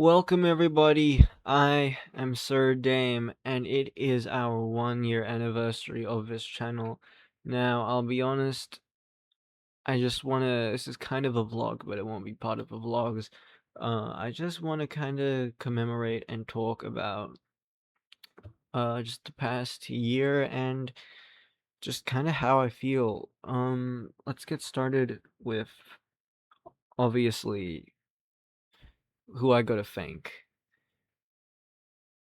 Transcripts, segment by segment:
Welcome everybody. I am Sir Dame and it is our 1 year anniversary of this channel. Now, I'll be honest, I just wanna this is kind of a vlog, but it won't be part of the vlogs. I just wanna kinda commemorate and talk about just the past year and just kinda how I feel. Let's get started with obviously who I gotta thank.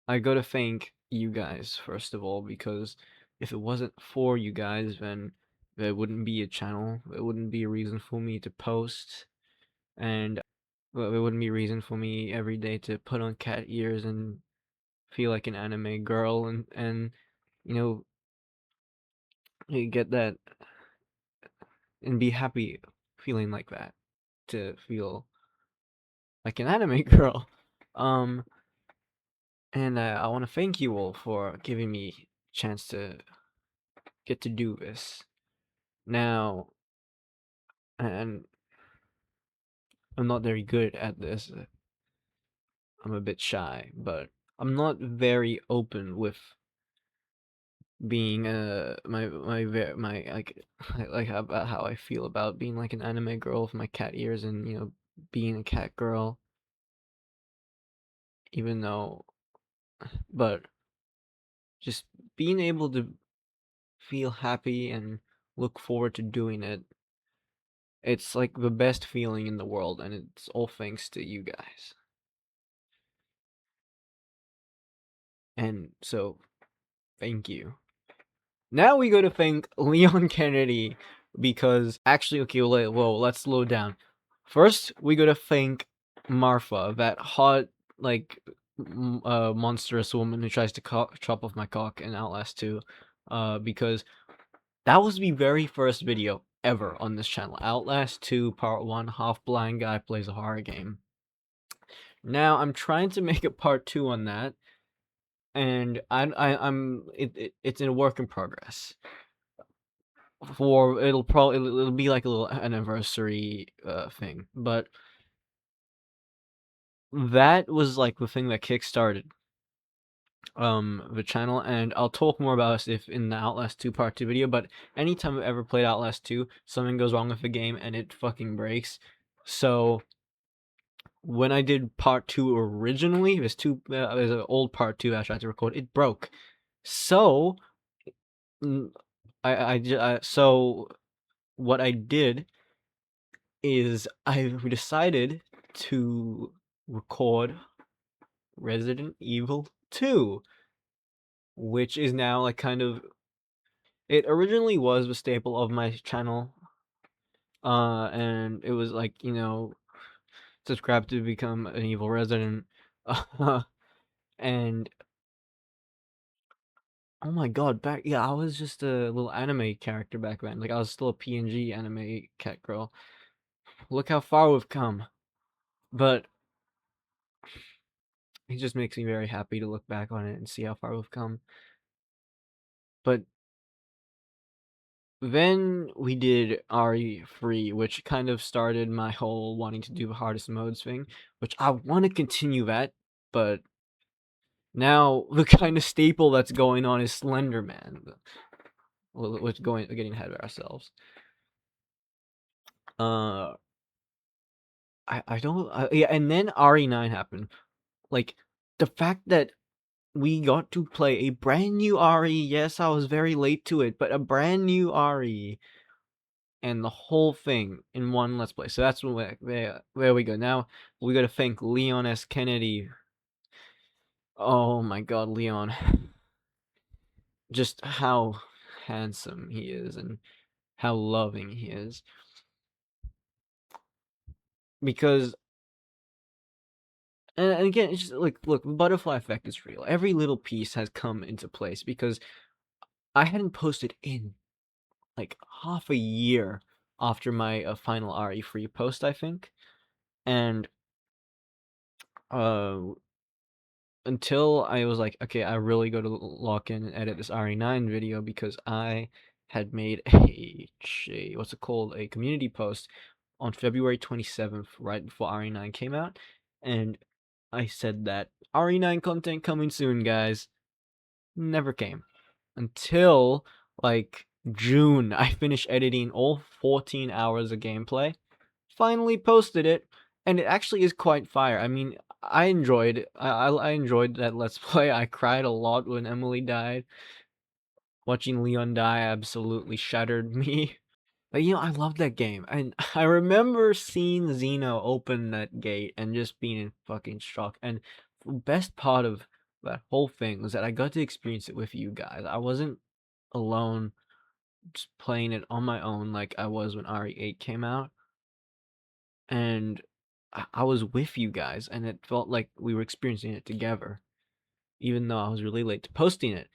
I gotta thank you guys, first of all, because if it wasn't for you guys, then there wouldn't be a channel. There wouldn't be a reason for me to post, and there wouldn't be a reason for me every day to put on cat ears and feel like an anime girl and you know you get that and be happy feeling like that to feel like an anime girl. Um, and I want to thank you all for giving me a chance to get to do this. Now, and I'm not very good at this. I'm a bit shy, but I'm not very open with being my like about how I feel about being like an anime girl with my cat ears and being a cat girl, even though, but just being able to feel happy and look forward to doing it. It's like the best feeling in the world, and it's all thanks to you guys. And so, thank you. Now we go to thank Leon Kennedy because actually, okay, whoa, let's slow down. First, we go to thank Marfa, that hot, like, monstrous woman who tries to chop off my cock in Outlast 2, because that was the very first video ever on this channel. Outlast 2 Part 1, half-blind guy plays a horror game. Now, I'm trying to make a Part 2 on that, and it's in a work in progress. It'll be like a little anniversary thing, but that was like the thing that kickstarted the channel, and I'll talk more about this if in the Outlast 2 Part 2 video. But anytime I've ever played Outlast 2, something goes wrong with the game and it fucking breaks. So when I did Part 2 originally, there's an old Part 2 I tried to record, it broke. So so what I did is I decided to record Resident Evil 2, which is now like kind of, it originally was the staple of my channel, and it was like, subscribe to become an evil resident, and oh my god, yeah, I was just a little anime character back then, like I was still a PNG anime cat girl. Look how far we've come, but it just makes me very happy to look back on it and see how far we've come. But then we did RE3, which kind of started my whole wanting to do the hardest modes thing, which I want to continue that, but now the kind of staple that's going on is Slender Man, which getting ahead of ourselves. Uh, I don't, yeah, and then RE9 happened. Like, the fact that we got to play a brand new RE, yes, I was very late to it, but a brand new RE, and the whole thing in one Let's Play. So that's where we go. Now we got to thank Leon S. Kennedy. Oh my god, Leon. Just how handsome he is and how loving he is. Because, and again, it's just like, look, the butterfly effect is real. Every little piece has come into place because I hadn't posted in like half a year after my final RE3 post, I think. And uh until I was like, okay, I really got to lock in and edit this RE9 video because I had made what's it called, a community post on February 27th, right before RE9 came out, and I said that RE9 content coming soon, guys. Never came. Until, like, June, I finished editing all 14 hours of gameplay. Finally posted it, and it actually is quite fire. I mean, I enjoyed it. I enjoyed that Let's Play. I cried a lot when Emily died. Watching Leon die absolutely shattered me. But I love that game. And I remember seeing Zeno open that gate and just being in fucking shock. And the best part of that whole thing was that I got to experience it with you guys. I wasn't alone just playing it on my own like I was when RE8 came out. And I was with you guys, and it felt like we were experiencing it together, even though I was really late to posting it.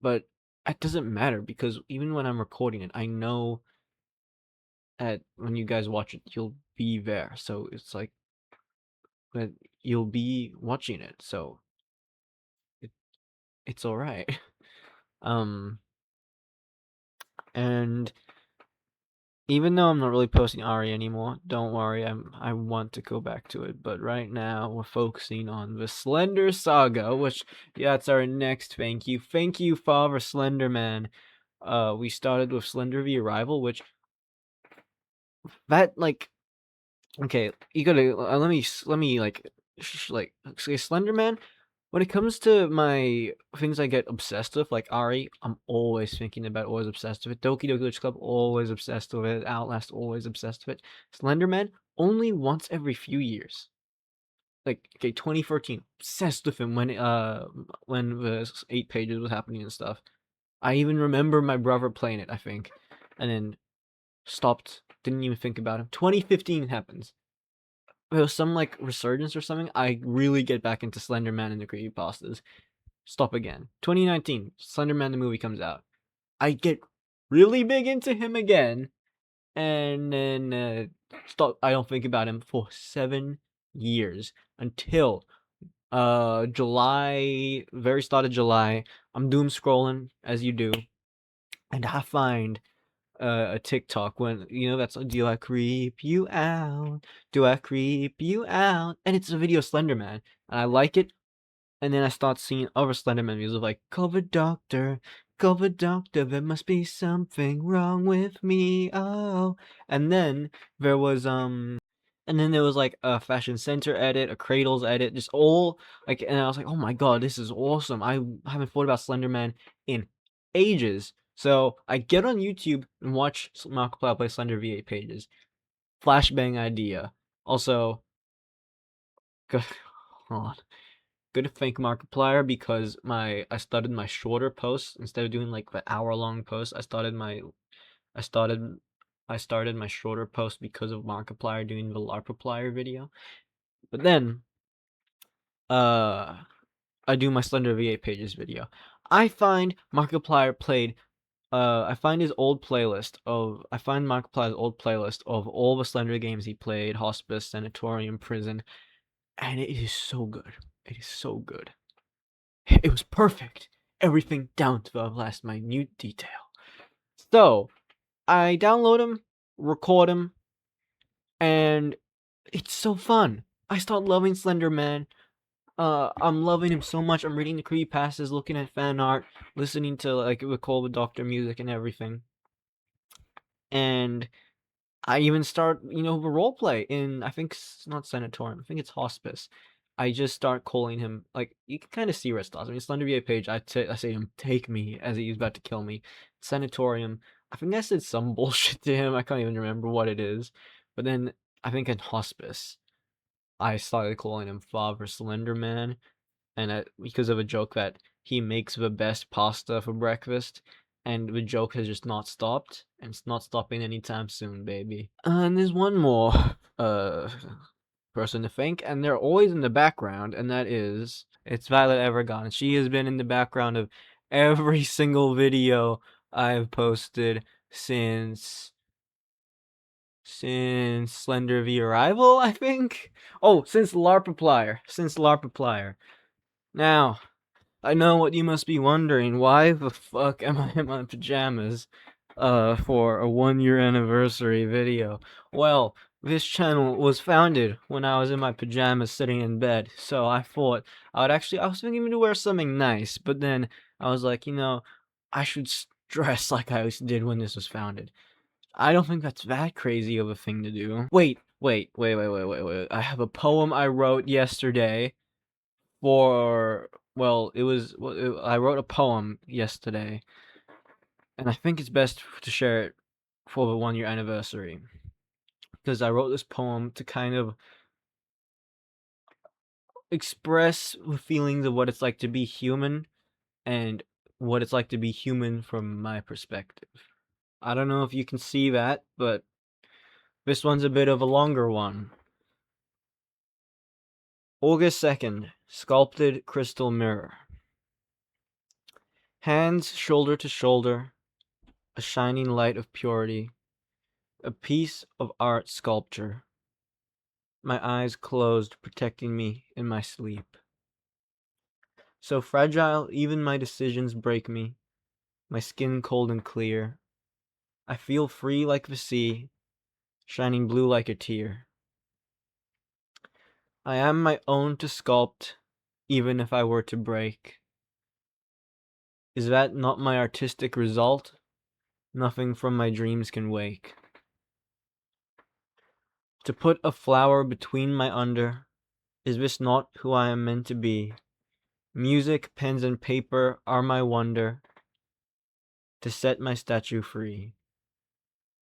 But it doesn't matter because even when I'm recording it, I know at when you guys watch it, you'll be there. So it's like that you'll be watching it. So it, it's all right. Um, and even though I'm not really posting Ari anymore, don't worry, I want to go back to it. But right now we're focusing on the Slender Saga, which it's our next thank you. Thank you, Father Slenderman. We started with Slender V Arrival, which that like okay, you gotta let me like say Slenderman. When it comes to my things I get obsessed with, like Ari, I'm always thinking about, always obsessed with it. Doki Doki Literature Club, always obsessed with it. Outlast, always obsessed with it. Slenderman, only once every few years. Like, okay, 2013, obsessed with him when the 8 pages was happening and stuff. I even remember my brother playing it, I think, and then stopped, didn't even think about him. 2015 happens. There was some like resurgence or something. I really get back into Slenderman and the creepypastas. Stop again. 2019, Slenderman the movie comes out. I get really big into him again, and then stop. I don't think about him for 7 years until July, very start of July. I'm doom scrolling as you do, and I find a TikTok when that's do I creep you out? Do I creep you out? And it's a video of Slenderman, and I like it. And then I start seeing other Slenderman videos of like, COVID doctor, there must be something wrong with me. Oh, and then there was like a Fashion Center edit, a Cradles edit, just all like, and I was like, oh my god, this is awesome. I haven't thought about Slenderman in ages. So I get on YouTube and watch Markiplier play Slender V8 pages. Flashbang idea. Also, hold on. Good to thank Markiplier because I started my shorter posts instead of doing like the hour-long posts. I started I started my shorter post because of Markiplier doing the LARPiplier video. But then uh I do my Slender V8 pages video. I find Markiplier played I find Markiplier's old playlist of all the Slender games he played, Hospice, Sanatorium, Prison, and it is so good. It is so good. It was perfect. Everything down to the last minute detail. So, I download him, record him, and it's so fun. I start loving Slender Man. I'm loving him so much. I'm reading the creepypastas, looking at fan art, listening to like the Call the Doctor music and everything. And I even start, the roleplay in, I think it's not Sanatorium, I think it's Hospice. I just start calling him, like, you can kind of see where it starts. I mean, Slender VA page, I say to him, take me, as he's about to kill me. Sanatorium, I think I said some bullshit to him, I can't even remember what it is. But then, I think in Hospice, I started calling him Father Slenderman, and because of a joke that he makes the best pasta for breakfast, and the joke has just not stopped, and it's not stopping anytime soon, baby. And there's one more person to thank, and they're always in the background, and it's Violet Evergon. She has been in the background of every single video I've posted since Slender V Arrival, I think. Oh, since LARPiplier. Now, I know what you must be wondering. Why the fuck am I in my pajamas for a 1-year anniversary video? Well, This channel was founded when I was in my pajamas sitting in bed, so I thought I was thinking to wear something nice, but then I was like, I should dress like I did when this was founded. I don't think that's that crazy of a thing to do. Wait. I have a poem I wrote yesterday for, well, I wrote a poem yesterday, and I think it's best to share it for the 1 year anniversary. Because I wrote this poem to kind of express the feelings of what it's like to be human and what it's like to be human from my perspective. I don't know if you can see that, but this one's a bit of a longer one. August 2nd, sculpted crystal mirror. Hands shoulder to shoulder, a shining light of purity, a piece of art sculpture. My eyes closed, protecting me in my sleep. So fragile, even my decisions break me, my skin cold and clear. I feel free like the sea, shining blue like a tear. I am my own to sculpt, even if I were to break. Is that not my artistic result? Nothing from my dreams can wake. To put a flower between my under, is this not who I am meant to be? Music, pens, and paper are my wonder, to set my statue free.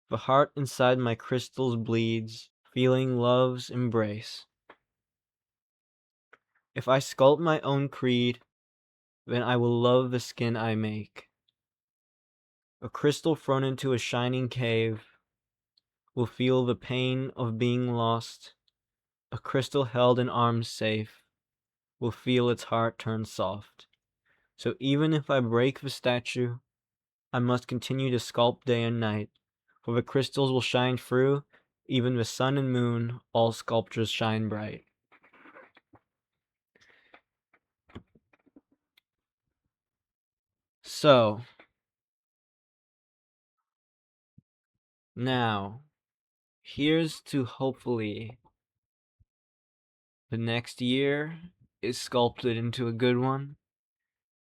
The heart inside my crystals bleeds, feeling love's embrace. If I sculpt my own creed, then I will love the skin I make. A crystal thrown into a shining cave will feel the pain of being lost. A crystal held in arms safe will feel its heart turn soft. So even if I break the statue, I must continue to sculpt day and night, for the crystals will shine through, even the sun and moon, all sculptures shine bright. So, now, here's to hopefully the next year is sculpted into a good one,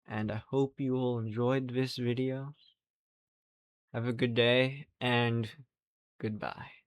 and I hope you all enjoyed this video. Have a good day, and goodbye.